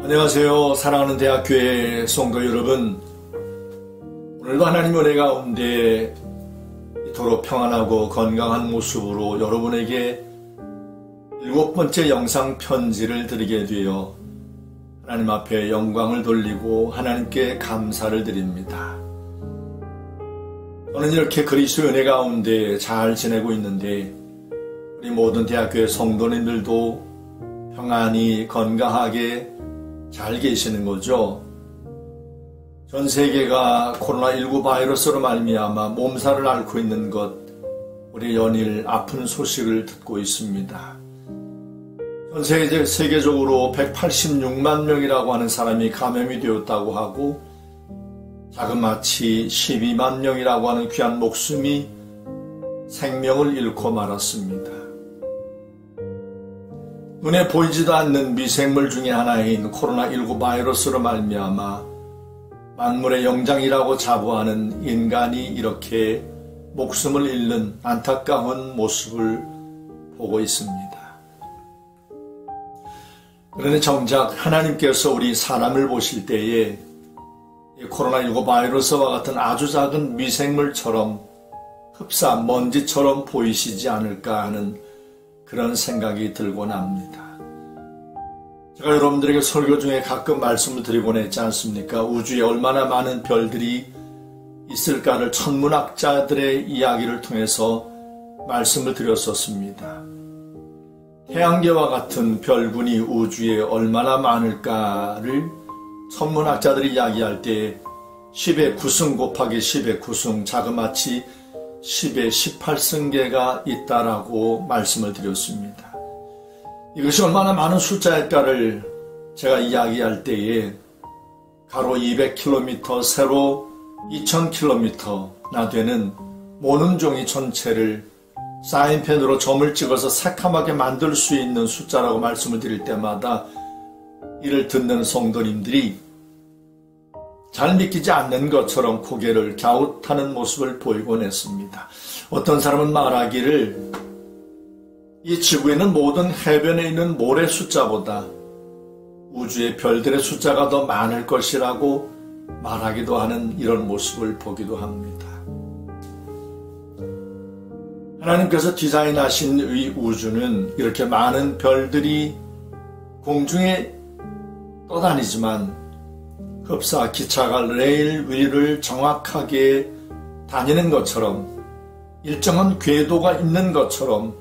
안녕하세요. 사랑하는 대학교의 성도 여러분, 오늘도 하나님의 은혜 가운데 이토록 평안하고 건강한 모습으로 여러분에게 7번째 영상 편지를 드리게 되어 하나님 앞에 영광을 돌리고 하나님께 감사를 드립니다. 저는 이렇게 그리스도의 은혜 가운데 잘 지내고 있는데 우리 모든 대학교의 성도님들도 평안히 건강하게 잘 계시는 거죠. 전 세계가 코로나19 바이러스로 말미암아 몸살을 앓고 있는 것, 우리 연일 아픈 소식을 듣고 있습니다. 전 세계적으로 186만 명이라고 하는 사람이 감염이 되었다고 하고 자그마치 12만 명이라고 하는 귀한 목숨이 생명을 잃고 말았습니다. 눈에 보이지도 않는 미생물 중에 하나인 코로나19 바이러스로 말미암아 만물의 영장이라고 자부하는 인간이 이렇게 목숨을 잃는 안타까운 모습을 보고 있습니다. 그런데 정작 하나님께서 우리 사람을 보실 때에 이 코로나19 바이러스와 같은 아주 작은 미생물처럼 흡사 먼지처럼 보이시지 않을까 하는 그런 생각이 들곤 합니다. 제가 여러분들에게 설교 중에 가끔 말씀을 드리곤 했지 않습니까? 우주에 얼마나 많은 별들이 있을까를 천문학자들의 이야기를 통해서 말씀을 드렸었습니다. 태양계와 같은 별군이 우주에 얼마나 많을까를 천문학자들이 이야기할 때 10의 9승 곱하기 10의 9승 자그마치 10의 18승계가 있다라고 말씀을 드렸습니다. 이것이 얼마나 많은 숫자일까를 제가 이야기할 때에 가로 200km, 세로 2000km나 되는 모는 종이 전체를 사인펜으로 점을 찍어서 새카맣게 만들 수 있는 숫자라고 말씀을 드릴 때마다 이를 듣는 성도님들이 잘 믿기지 않는 것처럼 고개를 갸웃하는 모습을 보이곤 했습니다. 어떤 사람은 말하기를 이 지구에는 모든 해변에 있는 모래 숫자보다 우주의 별들의 숫자가 더 많을 것이라고 말하기도 하는 이런 모습을 보기도 합니다. 하나님께서 디자인하신 이 우주는 이렇게 많은 별들이 공중에 떠다니지만 흡사 기차가 레일 위를 정확하게 다니는 것처럼 일정한 궤도가 있는 것처럼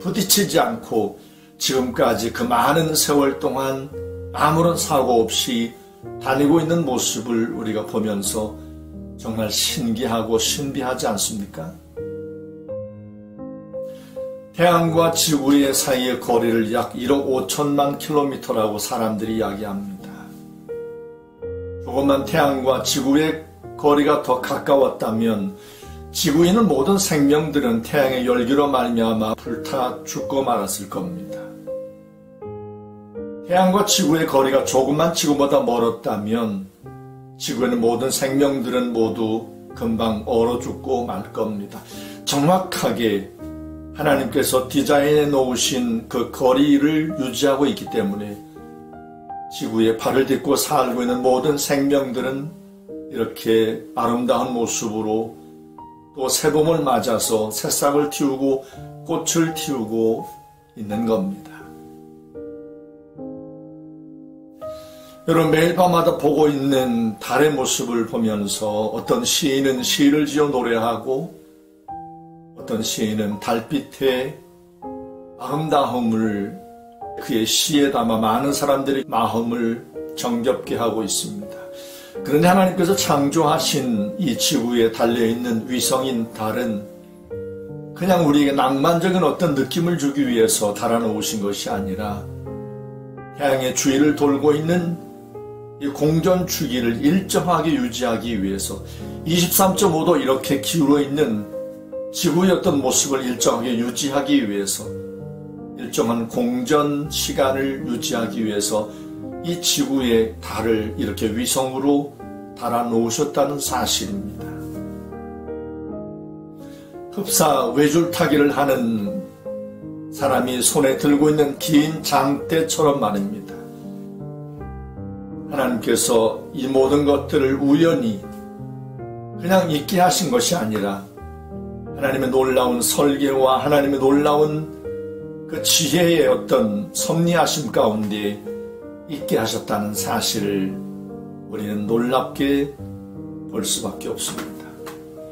부딪히지 않고 지금까지 그 많은 세월 동안 아무런 사고 없이 다니고 있는 모습을 우리가 보면서 정말 신기하고 신비하지 않습니까? 태양과 지구의 사이의 거리를 약 1억 5천만 킬로미터라고 사람들이 이야기합니다. 조금만 태양과 지구의 거리가 더 가까웠다면 지구에 있는 모든 생명들은 태양의 열기로 말미암아 불타 죽고 말았을 겁니다. 태양과 지구의 거리가 조금만 지구보다 멀었다면 지구에 있는 모든 생명들은 모두 금방 얼어 죽고 말 겁니다. 정확하게 하나님께서 디자인해 놓으신 그 거리를 유지하고 있기 때문에 지구에 발을 딛고 살고 있는 모든 생명들은 이렇게 아름다운 모습으로 또 새봄을 맞아서 새싹을 틔우고 꽃을 틔우고 있는 겁니다. 여러분 매일 밤마다 보고 있는 달의 모습을 보면서 어떤 시인은 시를 지어 노래하고 어떤 시인은 달빛의 아름다움을 그의 시에 담아 많은 사람들의 마음을 정겹게 하고 있습니다. 그런데 하나님께서 창조하신 이 지구에 달려있는 위성인 달은 그냥 우리에게 낭만적인 어떤 느낌을 주기 위해서 달아놓으신 것이 아니라 태양의 주위를 돌고 있는 이 공전 주기를 일정하게 유지하기 위해서 23.5도 이렇게 기울어 있는 지구의 어떤 모습을 일정하게 유지하기 위해서 일정한 공전 시간을 유지하기 위해서 이 지구의 달을 이렇게 위성으로 달아 놓으셨다는 사실입니다. 흡사 외줄타기를 하는 사람이 손에 들고 있는 긴 장대처럼 말입니다. 하나님께서 이 모든 것들을 우연히 그냥 있게 하신 것이 아니라 하나님의 놀라운 설계와 하나님의 놀라운 그 지혜의 어떤 섭리하심 가운데 있게 하셨다는 사실을 우리는 놀랍게 볼 수밖에 없습니다.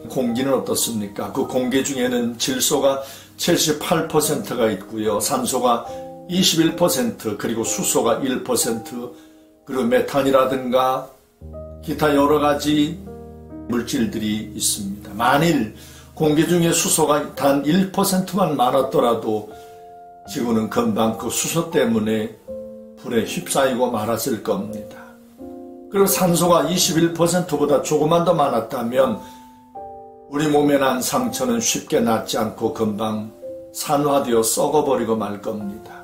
공기는 어떻습니까? 그 공기 중에는 질소가 78%가 있고요. 산소가 21%, 그리고 수소가 1%, 그리고 메탄이라든가 기타 여러 가지 물질들이 있습니다. 만일 공기 중에 수소가 단 1%만 많았더라도 지구는 금방 그 수소 때문에 불에 휩싸이고 말았을 겁니다. 그리고 산소가 21%보다 조금만 더 많았다면 우리 몸에 난 상처는 쉽게 낫지 않고 금방 산화되어 썩어버리고 말 겁니다.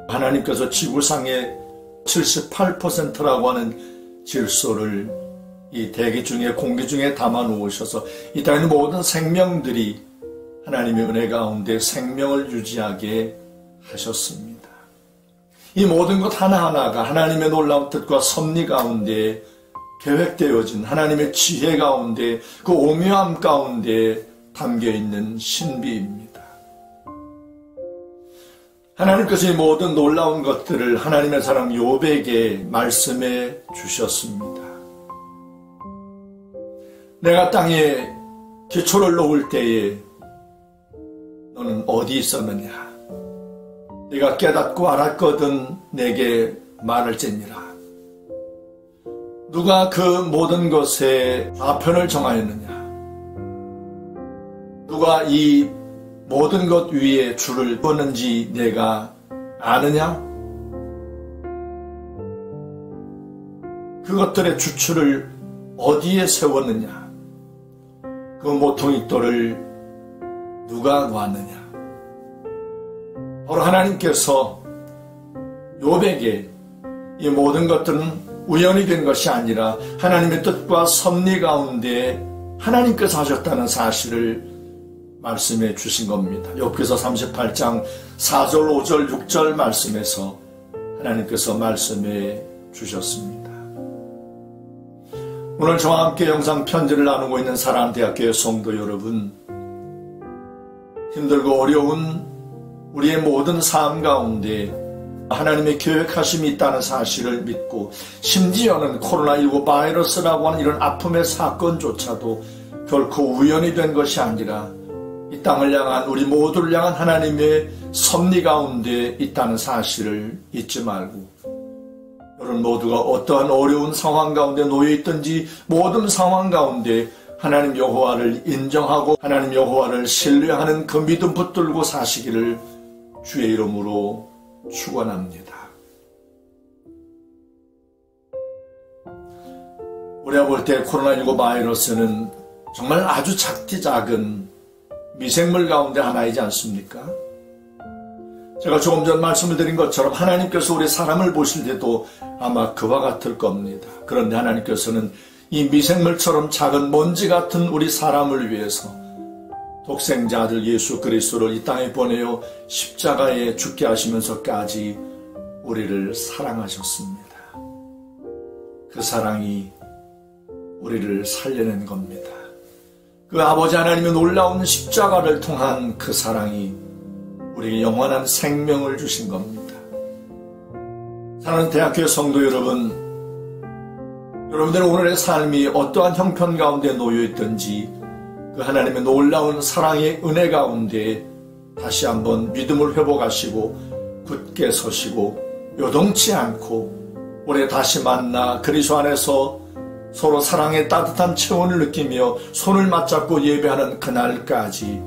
하나님께서 지구상의 78%라고 하는 질소를 이 대기 중에 공기 중에 담아 놓으셔서 이 땅의 모든 생명들이 하나님의 은혜 가운데 생명을 유지하게 하셨습니다. 이 모든 것 하나하나가 하나님의 놀라운 뜻과 섭리 가운데 계획되어진 하나님의 지혜 가운데 그 오묘함 가운데 담겨있는 신비입니다. 하나님께서 이 모든 놀라운 것들을 하나님의 사람 욥에게 말씀해 주셨습니다. 내가 땅에 기초를 놓을 때에 너는 어디 있었느냐? 네가 깨닫고 알았거든 내게 말할지니라. 누가 그 모든 것에 좌편을 정하였느냐? 누가 이 모든 것 위에 줄을 긋는지 내가 아느냐? 그것들의 주추를 어디에 세웠느냐? 그 모퉁이돌을 누가 놓았느냐? 바로 하나님께서 욥에게 이 모든 것들은 우연이 된 것이 아니라 하나님의 뜻과 섭리 가운데 하나님께서 하셨다는 사실을 말씀해 주신 겁니다. 욥기서 38장 4절, 5절, 6절 말씀에서 하나님께서 말씀해 주셨습니다. 오늘 저와 함께 영상 편지를 나누고 있는 사랑대학교의 성도 여러분, 힘들고 어려운 우리의 모든 삶 가운데 하나님의 계획하심이 있다는 사실을 믿고, 심지어는 코로나19 바이러스라고 하는 이런 아픔의 사건조차도 결코 우연이 된 것이 아니라 이 땅을 향한, 우리 모두를 향한 하나님의 섭리 가운데 있다는 사실을 잊지 말고, 여러분 모두가 어떠한 어려운 상황 가운데 놓여있든지 모든 상황 가운데 하나님 여호와를 인정하고 하나님 여호와를 신뢰하는 그 믿음 붙들고 사시기를 주의 이름으로 축원합니다. 우리가 볼 때 코로나19 바이러스는 정말 아주 작디 작은 미생물 가운데 하나이지 않습니까? 제가 조금 전 말씀을 드린 것처럼 하나님께서 우리 사람을 보실 때도 아마 그와 같을 겁니다. 그런데 하나님께서는 이 미생물처럼 작은 먼지 같은 우리 사람을 위해서 독생자 아들 예수 그리스도를 이 땅에 보내어 십자가에 죽게 하시면서까지 우리를 사랑하셨습니다. 그 사랑이 우리를 살려낸 겁니다. 그 아버지 하나님의 놀라운 십자가를 통한 그 사랑이 우리에게 영원한 생명을 주신 겁니다. 사랑하는 대학교의 성도 여러분, 여러분들의 오늘의 삶이 어떠한 형편 가운데 놓여있든지 그 하나님의 놀라운 사랑의 은혜 가운데 다시 한번 믿음을 회복하시고 굳게 서시고 요동치 않고 올해 다시 만나 그리스도 안에서 서로 사랑의 따뜻한 체온을 느끼며 손을 맞잡고 예배하는 그날까지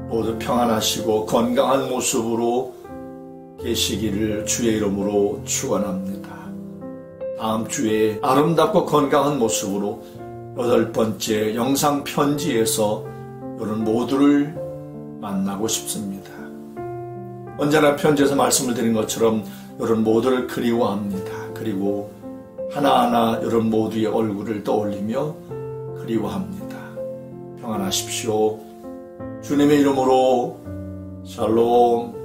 모두 평안하시고 건강한 모습으로 계시기를 주의 이름으로 축원합니다. 다음 주에 아름답고 건강한 모습으로 8번째 영상 편지에서 여러분 모두를 만나고 싶습니다. 언제나 편지에서 말씀을 드린 것처럼 여러분 모두를 그리워합니다. 그리고 하나하나 여러분 모두의 얼굴을 떠올리며 그리워합니다. 평안하십시오. 주님의 이름으로 샬롬.